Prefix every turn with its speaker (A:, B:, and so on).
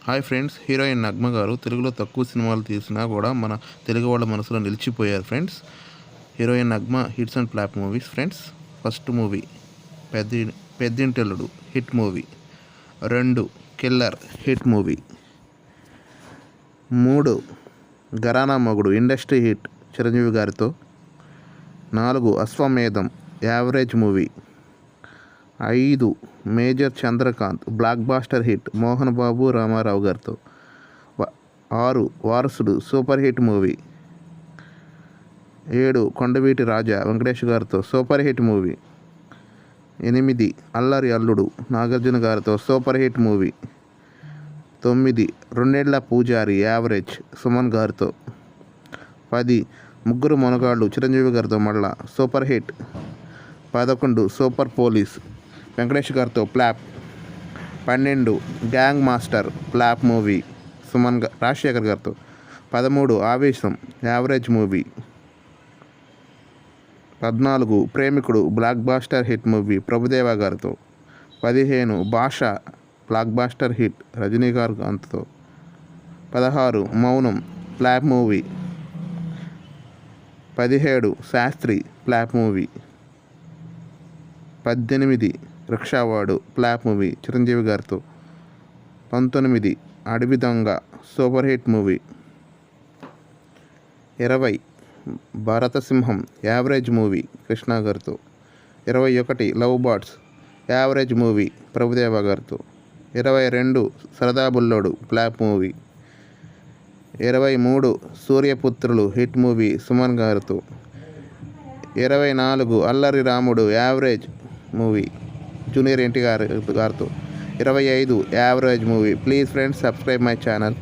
A: Hi friends, heroine Nagma గారు తెలుగులో తక్కువ సినిమాలు తీసినా కూడా మన తెలుగు వాళ్ళ మనసులో నిలిచిపోయారు friends. Heroine Nagma hits and flop movies friends. First movie Peddintalludu hit movie. 2 killer hit movie. 3 Gharana Mogudu industry hit Chiranjeevi గారితో. 4 Ashwamedham average movie. 5 major Chandrakanth blockbuster hit Mohan Babu Rama Rao గారితో. 6 Varasudu super hit movie. 7 Kondaveeti Raja Venkatesh గారితో సూపర్ హిట్ మూవీ. 8 అల్లరి అల్లుడు నాగార్జున గారితో సూపర్ హిట్ మూవీ. 9 రెండేళ్ల పూజారి average Suman గారితో. 10 ముగ్గురు మొనగాళ్ళు చిరంజీవి గారితో మళ్ళా super hit. 11 super police Venkatesh గారితో flop. 12 gang master flop movie Rajasekhar గారితో. 13 Aavesham average movie. 14 Premikudu blockbuster hit movie Prabhudeva గారితో. 15 భాష బ్లాక్ బాస్టర్ హిట్ రజనీకాంత్తో. 16 Mounam flop movie. 17 Sastri flop movie. 18 Rickshavodu flop movie Chiranjeevi గారితో. 19 Adavi Donga super hit movie. 20 Bharatasimham average movie Krishna గారితో. 21 love birds average movie Prabhudeva గారితో. 22 Sarada Bullodu flop movie. 23 Suryaputrulu hit movie Suman గారితో. 24 అల్లరి రాముడు average movie junior NTR గారితో. 25 average movie. Please friends, subscribe my channel.